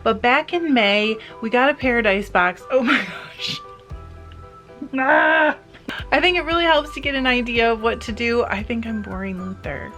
But back in May, we got a Paradise box. Oh my gosh. Ah! I think it really helps to get an idea of what to do. I think I'm boring Luther.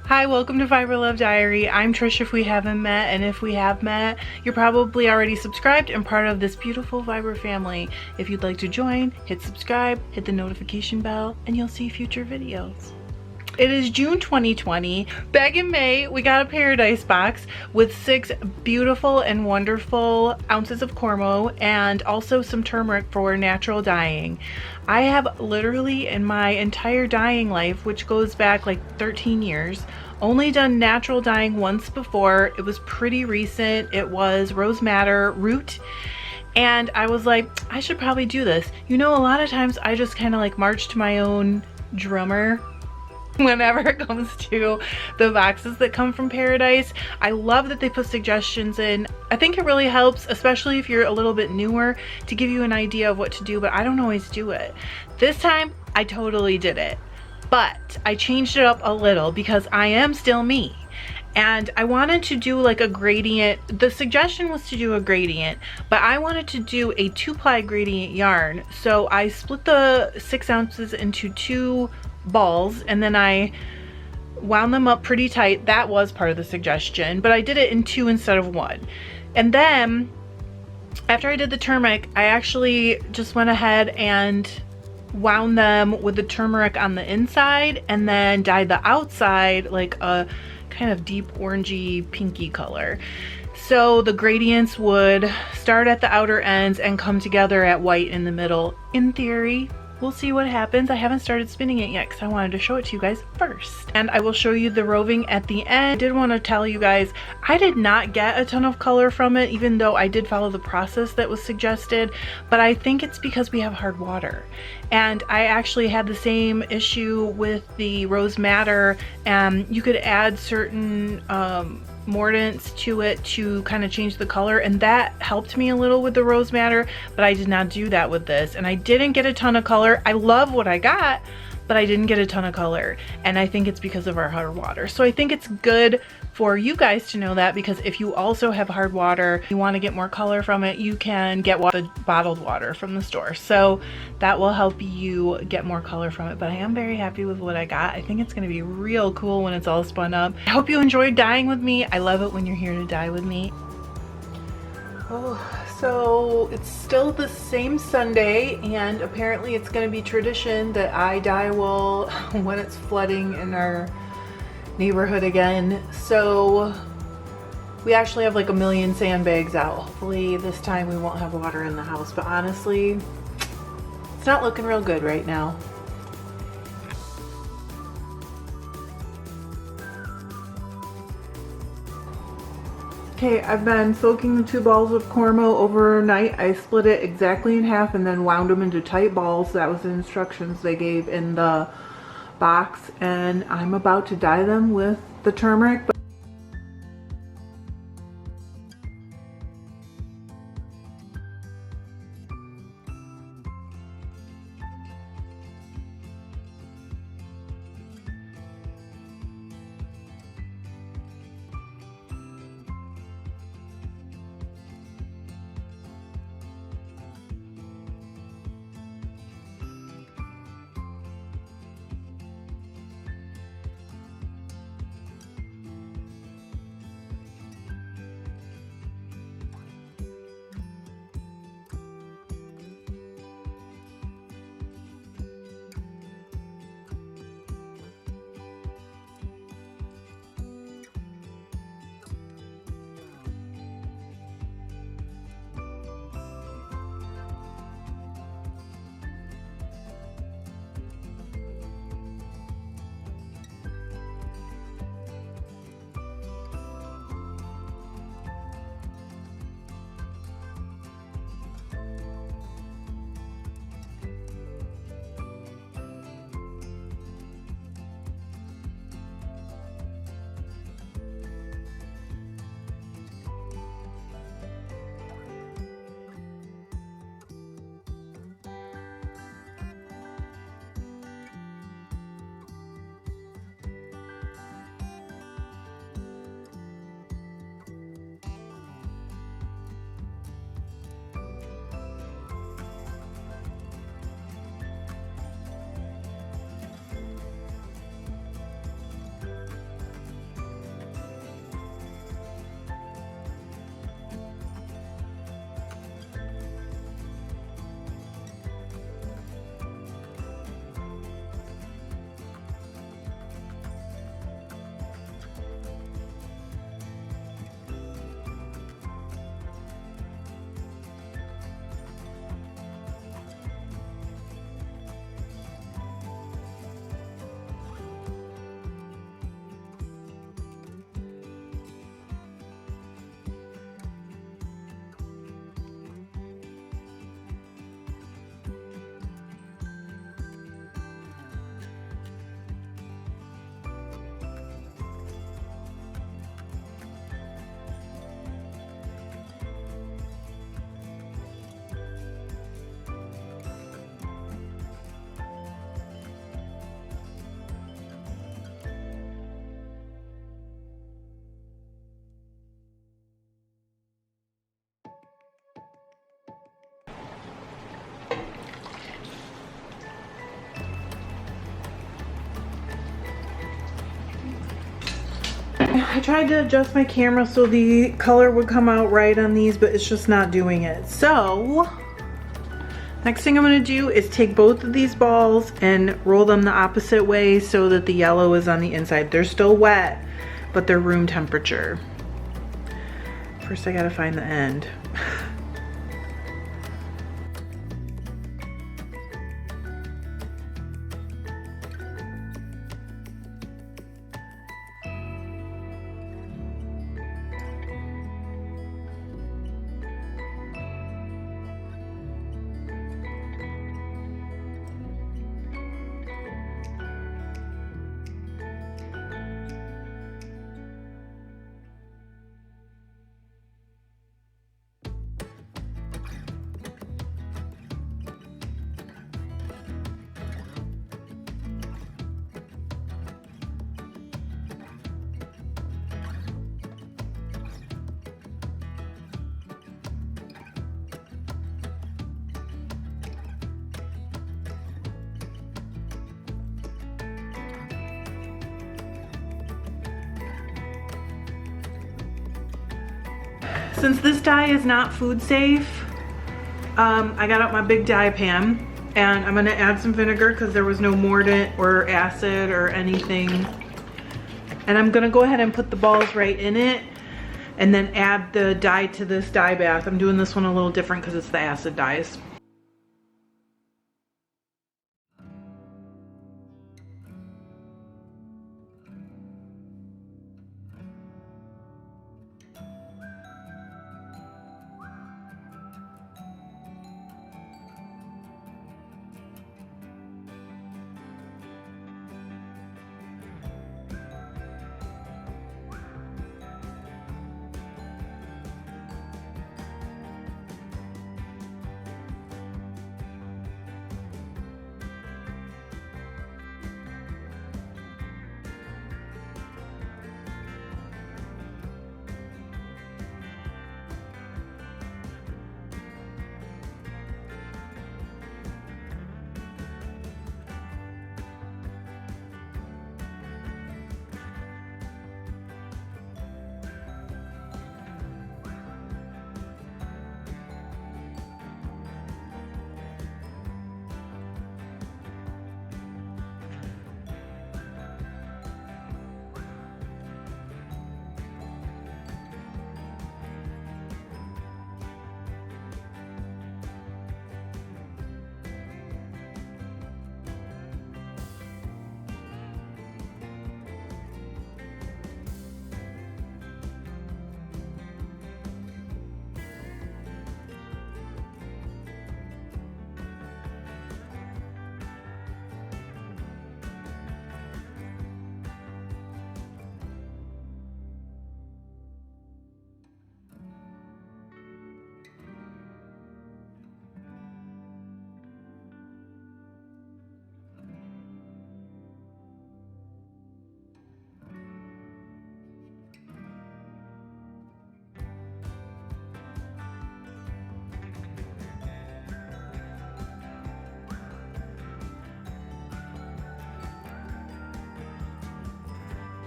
Hi, welcome to FiberLoveDiary. I'm Trish if we haven't met, and if we have met, you're probably already subscribed and part of this beautiful Fiber family. If you'd like to join, hit subscribe, hit the notification bell, and you'll see future videos. It is June 2020. Back in May, we got a Paradise box with 6 beautiful and wonderful ounces of Cormo and also some turmeric for natural dyeing. I have literally in my entire dyeing life, which goes back like 13 years, only done natural dyeing once before. It was pretty recent. It was rose madder root. And I was like, I should probably do this. You know, a lot of times I just kind of like march to my own drummer whenever it comes to the boxes that come from Paradise. I love that they put suggestions in. I think it really helps, especially if you're a little bit newer, to give you an idea of what to do, but I don't always do it. This time, I totally did it. But I changed it up a little because I am still me. And I wanted to do like a gradient. The suggestion was to do a gradient, but I wanted to do a 2-ply gradient yarn. So I split the 6 ounces into 2 balls and then I wound them up pretty tight. That was part of the suggestion, but I did it in 2 instead of 1. And then after I did the turmeric, I actually just went ahead and wound them with the turmeric on the inside and then dyed the outside like a kind of deep orangey pinky color. So the gradients would start at the outer ends and come together at white in the middle. In theory, we'll see what happens. I haven't started spinning it yet because I wanted to show it to you guys first. And I will show you the roving at the end. I did want to tell you guys, I did not get a ton of color from it, even though I did follow the process that was suggested, but I think it's because we have hard water. And I actually had the same issue with the rose madder. You could add certain mordants to it to kind of change the color, and that helped me a little with the rose madder, but I did not do that with this, and I didn't get a ton of color. I love what I got, but I didn't get a ton of color, and I think it's because of our hard water. So I think it's good for you guys to know that, because if you also have hard water, you want to get more color from it, you can get the bottled water from the store. So that will help you get more color from it. But I am very happy with what I got. I think it's going to be real cool when it's all spun up. I hope you enjoyed dyeing with me. I love it when you're here to dye with me. Oh, so it's still the same Sunday, and apparently it's going to be tradition that I dye wool when it's flooding in our neighborhood again. So we actually have like a million sandbags out. Hopefully this time we won't have water in the house, but honestly, it's not looking real good right now. Okay, I've been soaking the 2 balls of Cormo overnight. I split it exactly in half and then wound them into tight balls. That was the instructions they gave in the box, and I'm about to dye them with the turmeric. I tried to adjust my camera so the color would come out right on these, but it's just not doing it. So next thing I'm gonna do is take both of these balls and roll them the opposite way so that the yellow is on the inside. They're still wet, but they're room temperature. First I gotta find the end. Since this dye is not food safe, I got out my big dye pan and I'm gonna add some vinegar because there was no mordant or acid or anything. And I'm gonna go ahead and put the balls right in it and then add the dye to this dye bath. I'm doing this one a little different because it's the acid dyes.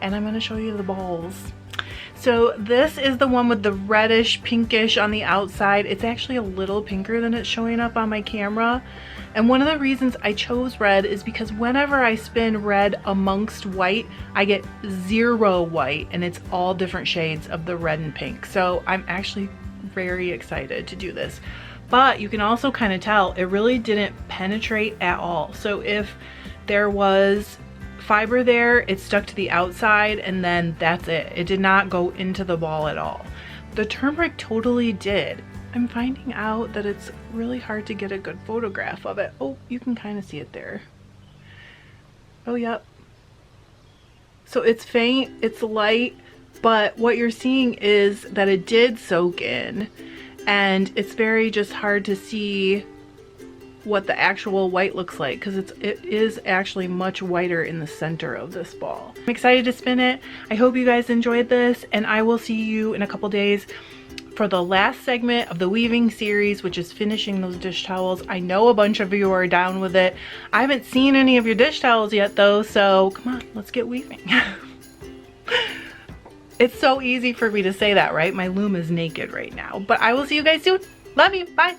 And I'm going to show you the balls. So this is the one with the reddish pinkish on the outside. It's actually a little pinker than it's showing up on my camera. And one of the reasons I chose red is because whenever I spin red amongst white, I get zero white, and it's all different shades of the red and pink. So I'm actually very excited to do this. But you can also kind of tell it really didn't penetrate at all. So if there was fiber there, it stuck to the outside and then that's it. It did not go into the ball at all. The turmeric totally did. I'm finding out that it's really hard to get a good photograph of it. Oh, you can kind of see it there. Oh, yep. So it's faint, it's light, but what you're seeing is that it did soak in, and it's very just hard to see what the actual white looks like because it is actually much whiter in the center of this ball. I'm excited to spin it. I hope you guys enjoyed this, and I will see you in a couple days for the last segment of the weaving series, which is finishing those dish towels. I know a bunch of you are down with it. I haven't seen any of your dish towels yet though, so come on, let's get weaving. It's so easy for me to say that, right? My loom is naked right now. But I will see you guys soon. Love you. Bye.